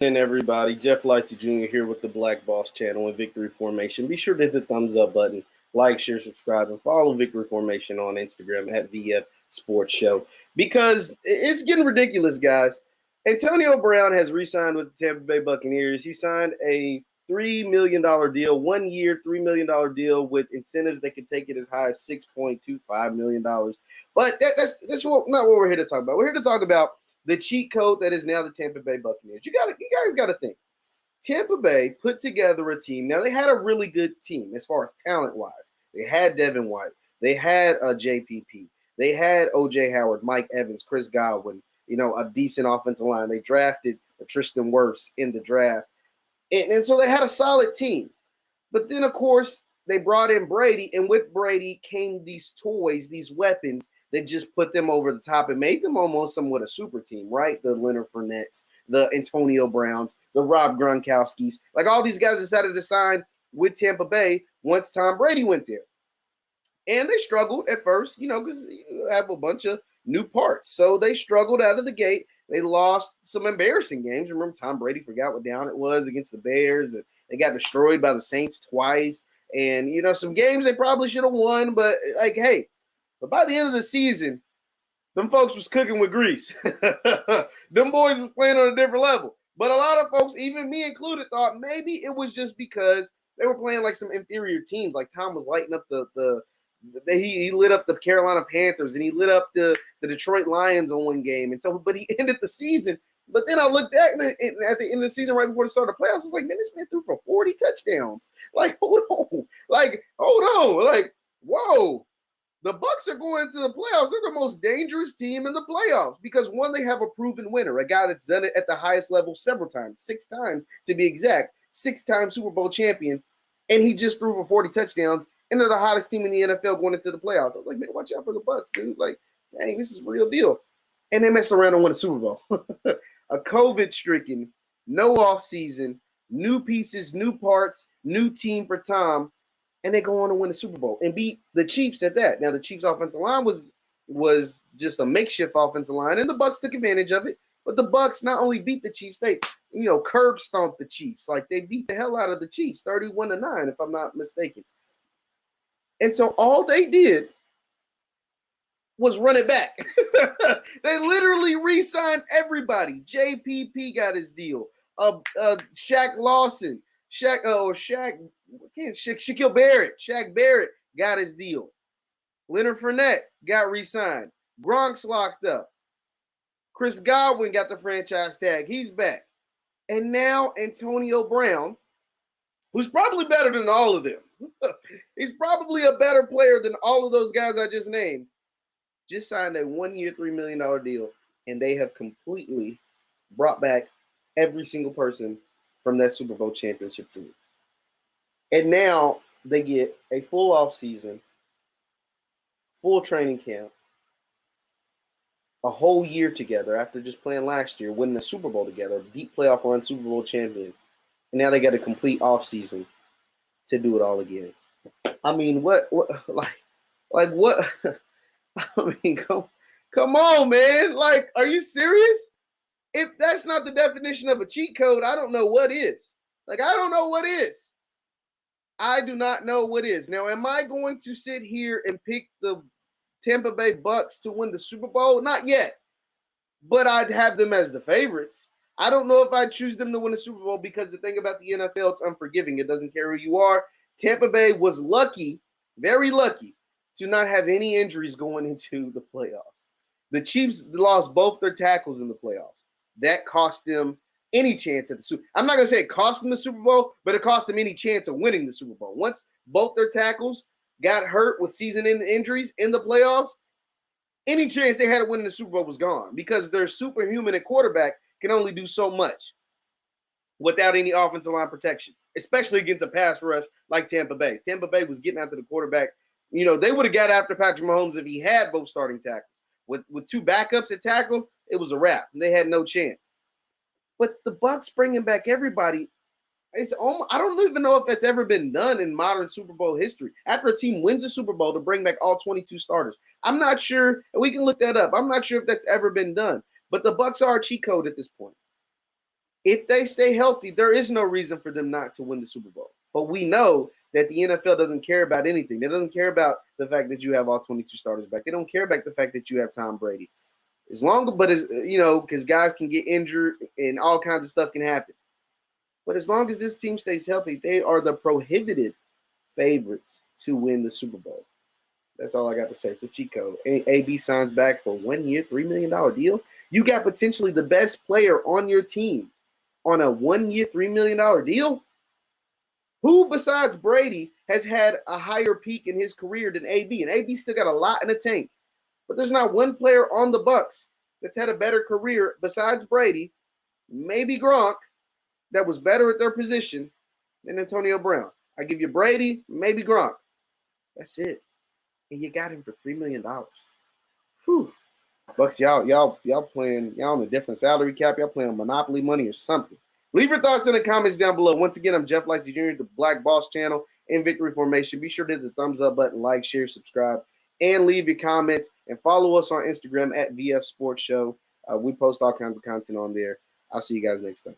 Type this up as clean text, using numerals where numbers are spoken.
And everybody, Jeff Lightsy Jr. here with the Black Boss channel and Victory Formation. Be sure to hit the thumbs up button, like, share, subscribe, and follow Victory Formation on Instagram at VF Sports Show because it's getting ridiculous, guys. Antonio Brown has re-signed with the Tampa Bay Buccaneers. He signed a $3 million deal, 1 year, $3 million deal with incentives that could take it as high as $6.25 million. But that's not what we're here to talk about. We're here to talk about the cheat code that is now the Tampa Bay Buccaneers. You guys got to think. Tampa Bay put together a team. Now they had a really good team as far as talent wise. They had Devin White. They had JPP. They had OJ Howard, Mike Evans, Chris Godwin. A decent offensive line. They drafted Tristan Wirfs in the draft, and so they had a solid team. But then, of course, they brought in Brady, and with Brady came these toys, these weapons that just put them over the top and made them almost somewhat a super team, right? The Leonard Fournettes, the Antonio Browns, the Rob Gronkowskis. Like all these guys decided to sign with Tampa Bay once Tom Brady went there. And they struggled at first, because you have a bunch of new parts. So they struggled out of the gate. They lost some embarrassing games. Remember, Tom Brady forgot what down it was against the Bears, and they got destroyed by the Saints twice. And, some games they probably should have won, but but by the end of the season, them folks was cooking with grease. Them boys was playing on a different level. But a lot of folks, even me included, thought maybe it was just because they were playing like some inferior teams. Like Tom was lighting up he lit up the Carolina Panthers and he lit up the Detroit Lions on one game. And so, but he ended the season. But then I looked at the end of the season, right before the start of the playoffs, I was like, man, this man threw for 40 touchdowns. Like, hold on. Like, whoa. The Bucs are going to the playoffs. They're the most dangerous team in the playoffs because, one, they have a proven winner, a guy that's done it at the highest level several times, 6 times to be exact, 6-time Super Bowl champion, and he just threw for 40 touchdowns, and they're the hottest team in the NFL going into the playoffs. I was like, man, watch out for the Bucs, dude. Like, dang, this is a real deal. And they messed around and won a Super Bowl. A COVID-stricken, no offseason, new pieces, new parts, new team for Tom, and they go on to win the Super Bowl and beat the Chiefs at that. Now, the Chiefs' offensive line was just a makeshift offensive line, and the Bucs took advantage of it. But the Bucs not only beat the Chiefs, they curb stomped the Chiefs. Like, they beat the hell out of the Chiefs, 31-9, if I'm not mistaken. And so all they did was run it back. They literally re-signed everybody. JPP got his deal. Shaq Lawson, Shaquille Barrett. Shaq Barrett got his deal. Leonard Fournette got re-signed. Gronk's locked up. Chris Godwin got the franchise tag. He's back. And now Antonio Brown, who's probably better than all of them. He's probably a better player than all of those guys I just named. Just signed a 1-year, $3 million deal, and they have completely brought back every single person from that Super Bowl championship team. And now they get a full offseason, full training camp, a whole year together after just playing last year, winning the Super Bowl together, deep playoff run, Super Bowl champion. And now they got a complete offseason to do it all again. I mean, what? I mean, come on, man. Like, are you serious? If that's not the definition of a cheat code, I don't know what is. Like, I don't know what is. I do not know what is. Now, am I going to sit here and pick the Tampa Bay Bucs to win the Super Bowl? Not yet. But I'd have them as the favorites. I don't know if I'd choose them to win the Super Bowl because the thing about the NFL, it's unforgiving. It doesn't care who you are. Tampa Bay was lucky, very lucky, to not have any injuries going into the playoffs. The Chiefs lost both their tackles in the playoffs. That cost them any chance at the Super Bowl. I'm not going to say it cost them the Super Bowl, but it cost them any chance of winning the Super Bowl. Once both their tackles got hurt with season-ending injuries in the playoffs, any chance they had of winning the Super Bowl was gone because their superhuman at quarterback can only do so much without any offensive line protection, especially against a pass rush like Tampa Bay. Tampa Bay was getting after the quarterback. They would have got after Patrick Mahomes if he had both starting tackles. With 2 backups at tackle, it was a wrap. They had no chance. But the Bucs bringing back everybody, I don't even know if that's ever been done in modern Super Bowl history. After a team wins a Super Bowl to bring back all 22 starters. I'm not sure, and we can look that up. I'm not sure if that's ever been done. But the Bucs are a cheat code at this point. If they stay healthy, there is no reason for them not to win the Super Bowl. But we know that the NFL doesn't care about anything. They doesn't care about the fact that you have all 22 starters back. They don't care about the fact that you have Tom Brady. Because guys can get injured and all kinds of stuff can happen. But as long as this team stays healthy, they are the prohibited favorites to win the Super Bowl. That's all I got to say. It's a cheat code. AB signs back for 1 year, $3 million deal. You got potentially the best player on your team on a 1 year, $3 million deal. Who besides Brady has had a higher peak in his career than AB? And AB still got a lot in the tank. But there's not one player on the Bucs that's had a better career besides Brady, maybe Gronk, that was better at their position than Antonio Brown. I give you Brady, maybe Gronk. That's it. And you got him for $3 million. Whew. Bucs, y'all playing, y'all on a different salary cap. Y'all playing Monopoly money or something. Leave your thoughts in the comments down below. Once again, I'm Jeff Lightsy Jr., the Black Boss channel and Victory Formation. Be sure to hit the thumbs up button, like, share, subscribe, and leave your comments. And follow us on Instagram at VF Sports Show. We post all kinds of content on there. I'll see you guys next time.